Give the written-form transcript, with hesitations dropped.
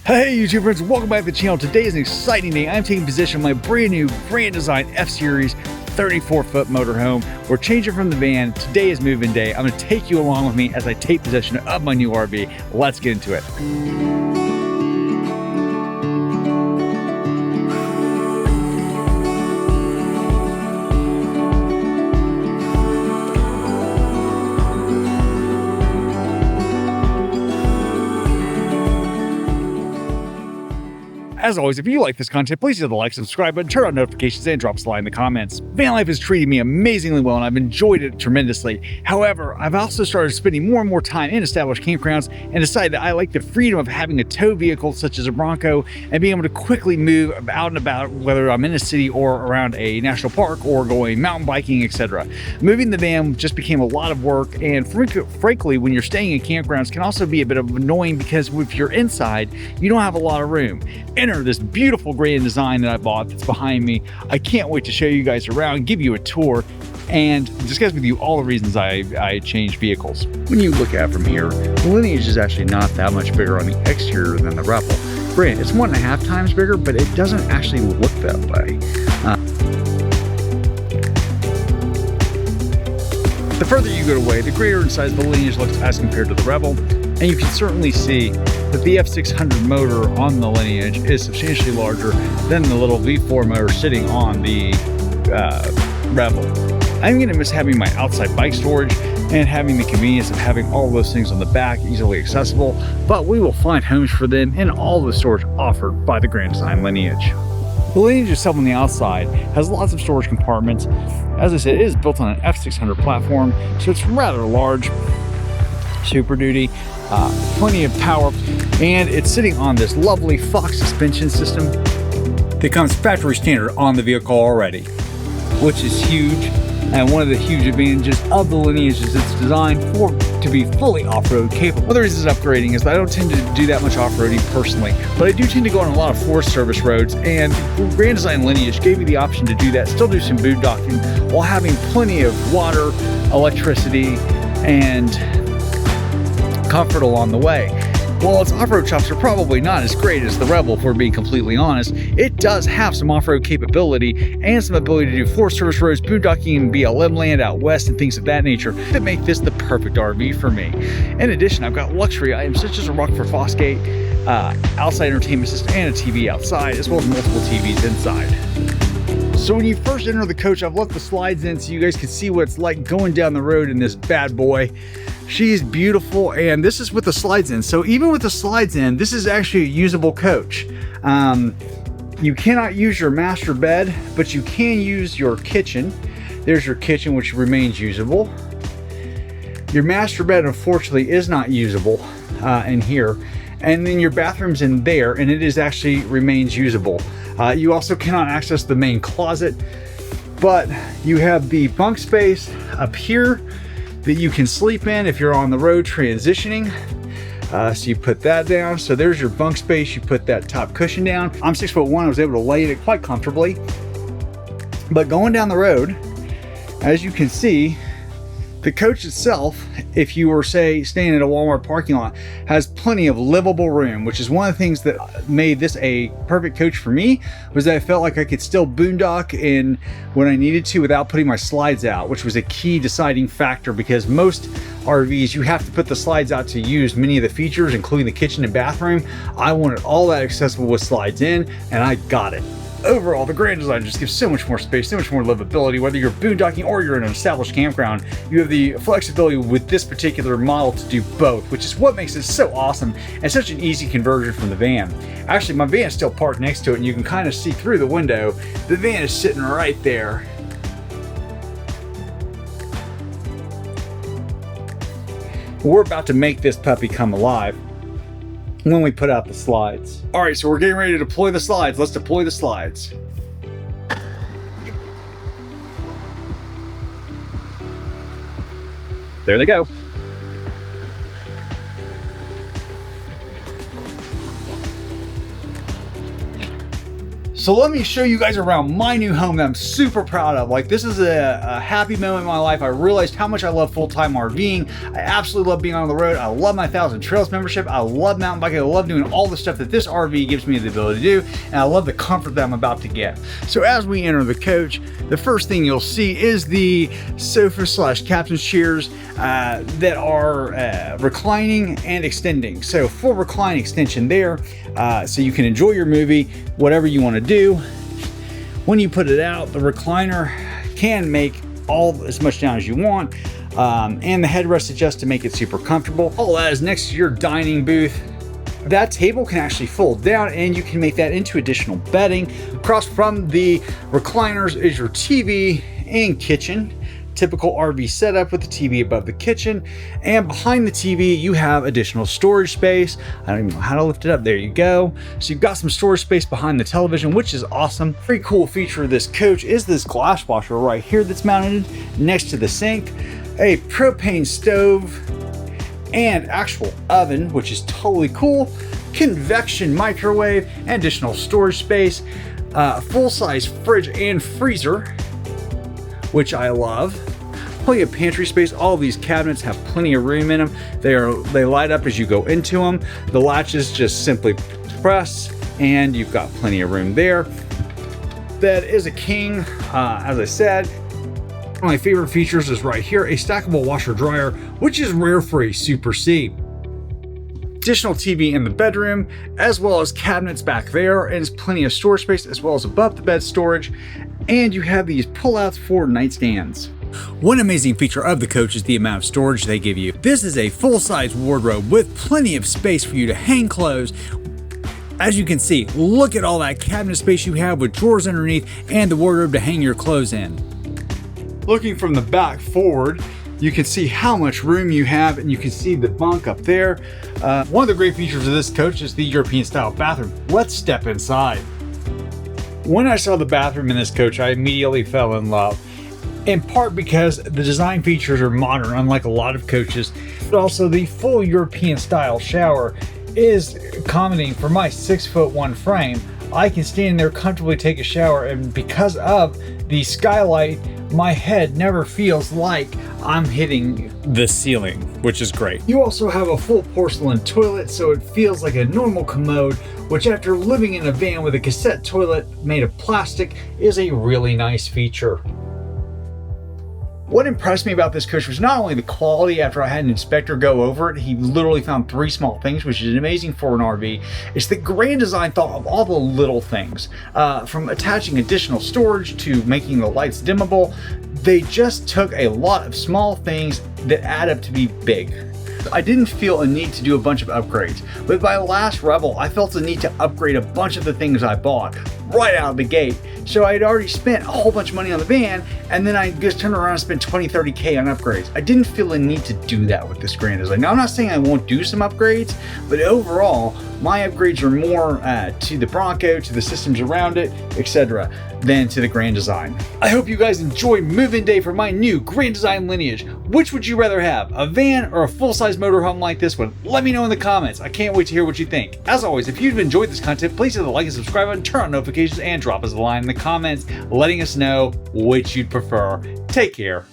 Hey YouTube friends, welcome back to the channel. Today is an exciting day. I'm taking possession of my brand new Grand Design F-Series 34-foot motorhome. We're changing from the van. Today is move-in day. I'm going to take you along with me as I take possession of my new RV. Let's get into it. As always, if you like this content, please hit the like, subscribe button, turn on notifications, and drop us a line in the comments. Van life has treated me amazingly well, and I've enjoyed it tremendously. However, I've also started spending more and more time in established campgrounds and decided that I like the freedom of having a tow vehicle such as a Bronco and being able to quickly move out and about, whether I'm in a city or around a national park or going mountain biking, etc. Moving the van just became a lot of work, and frankly, when you're staying in campgrounds can also be a bit of annoying because if you're inside, you don't have a lot of room. Enter this beautiful Grand Design that I bought that's behind me. I can't wait to show you guys around, give you a tour, and discuss with you all the reasons I changed vehicles. When you look at it from here, the Lineage is actually not that much bigger on the exterior than the Rebel. Granted, it's 1.5 times bigger, but it doesn't actually look that way. The further you go away, the greater in size the Lineage looks as compared to the Rebel, and you can certainly see that the F600 motor on the Lineage is substantially larger than the little V4 motor sitting on the Rebel. I'm going to miss having my outside bike storage and having the convenience of having all those things on the back easily accessible, but we will find homes for them in all the storage offered by the Grand Design Lineage. The Lineage itself on the outside has lots of storage compartments. As I said, it is built on an F600 platform, so it's rather large, Super Duty, plenty of power, and it's sitting on this lovely Fox suspension system that comes factory standard on the vehicle already, which is huge. And one of the huge advantages of the Lineage is it's designed to be fully off-road capable. One of the reasons it's upgrading is that I don't tend to do that much off-roading personally, but I do tend to go on a lot of Forest Service roads, and Grand Design Lineage gave me the option to do that, still do some boondocking while having plenty of water, electricity, and comfort along the way. While its off-road chops are probably not as great as the Rebel, if we're being completely honest, it does have some off-road capability and some ability to do Forest Service roads, boondocking, and BLM land out west and things of that nature that make this the perfect RV for me. In addition, I've got luxury items such as a Rockford Fosgate, outside entertainment system, and a TV outside, as well as multiple TVs inside. So when you first enter the coach, I've left the slides in so you guys can see what it's like going down the road in this bad boy. She's beautiful, and this is with the slides in. So even with the slides in, this is actually a usable coach. You cannot use your master bed, but you can use your kitchen. There's your kitchen, which remains usable. Your master bed, unfortunately, is not usable in here. And then your bathroom's in there, and it is actually remains usable. You also cannot access the main closet, but you have the bunk space up here that you can sleep in if you're on the road transitioning. So you put that down. So there's your bunk space. You put that top cushion down. I'm 6'1". I was able to lay it quite comfortably. But going down the road, as you can see, the coach itself, if you were, say, staying at a Walmart parking lot, has plenty of livable room, which is one of the things that made this a perfect coach for me, was that I felt like I could still boondock in when I needed to without putting my slides out, which was a key deciding factor, because most RVs, you have to put the slides out to use many of the features, including the kitchen and bathroom. I wanted all that accessible with slides in, and I got it. Overall, the Grand Design just gives so much more space, so much more livability. Whether you're boondocking or you're in an established campground, you have the flexibility with this particular model to do both, which is what makes it so awesome and such an easy conversion from the van. Actually, my van is still parked next to it, and you can kind of see through the window. The van is sitting right there. We're about to make this puppy come alive when we put out the slides. All right, so we're getting ready to deploy the slides. Let's deploy the slides. There they go. So let me show you guys around my new home that I'm super proud of. Like, this is a happy moment in my life. I realized how much I love full-time RVing. I absolutely love being on the road. I love my 1,000 Trails membership. I love mountain biking. I love doing all the stuff that this RV gives me the ability to do. And I love the comfort that I'm about to get. So as we enter the coach, the first thing you'll see is the sofa/captain's chairs that are reclining and extending. So full recline extension there, so you can enjoy your movie, whatever you want to do. When you put it out, the recliner can make as much down as you want, and the headrest adjusts to make it super comfortable. All that is next to your dining booth. That table can actually fold down and you can make that into additional bedding. Across from the recliners is your TV and kitchen. Typical RV setup with the TV above the kitchen, and behind the TV you have additional storage space. I don't even know how to lift it up. There you go. So you've got some storage space behind the television, which is awesome. Pretty cool feature of this coach is this glass washer right here that's mounted next to the sink, a propane stove and actual oven, which is totally cool, convection microwave and additional storage space, full-size fridge and freezer, which I love. Plenty of pantry space. All of these cabinets have plenty of room in them. They light up as you go into them. The latches just simply press and you've got plenty of room there. Bed is a king, as I said. One of my favorite features is right here, a stackable washer dryer, which is rare for a Super C. Additional TV in the bedroom, as well as cabinets back there, and there's plenty of storage space as well as above the bed storage. And you have these pullouts for nightstands. One amazing feature of the coach is the amount of storage they give you. This is a full-size wardrobe with plenty of space for you to hang clothes. As you can see, look at all that cabinet space you have with drawers underneath and the wardrobe to hang your clothes in. Looking from the back forward, you can see how much room you have, and you can see the bunk up there. One of the great features of this coach is the European style bathroom. Let's step inside. When I saw the bathroom in this coach, I immediately fell in love. In part because the design features are modern, unlike a lot of coaches, but also the full European style shower is accommodating for my 6'1" frame. I can stand there comfortably, take a shower, and because of the skylight, my head never feels like I'm hitting the ceiling, which is great. You also have a full porcelain toilet, so it feels like a normal commode, which after living in a van with a cassette toilet made of plastic is a really nice feature. What impressed me about this coach was not only the quality. After I had an inspector go over it, he literally found 3 small things, which is amazing for an RV. It's the grand design thought of all the little things, from attaching additional storage to making the lights dimmable. They just took a lot of small things that add up to be big. I didn't feel a need to do a bunch of upgrades. With my last Rebel, I felt a need to upgrade a bunch of the things I bought right out of the gate. So I had already spent a whole bunch of money on the van, and then I just turned around and spent 20-30K on upgrades. I didn't feel a need to do that with this Grand Design. Now, I'm not saying I won't do some upgrades, but overall, my upgrades are more to the Bronco, to the systems around it, etc., than to the Grand Design. I hope you guys enjoy move-in day for my new Grand Design Lineage. Which would you rather have, a van or a full-size motorhome like this one? Let me know in the comments. I can't wait to hear what you think. As always, if you've enjoyed this content, please hit the like and subscribe button, turn on notifications, and drop us a line in the comments letting us know which you'd prefer. Take care.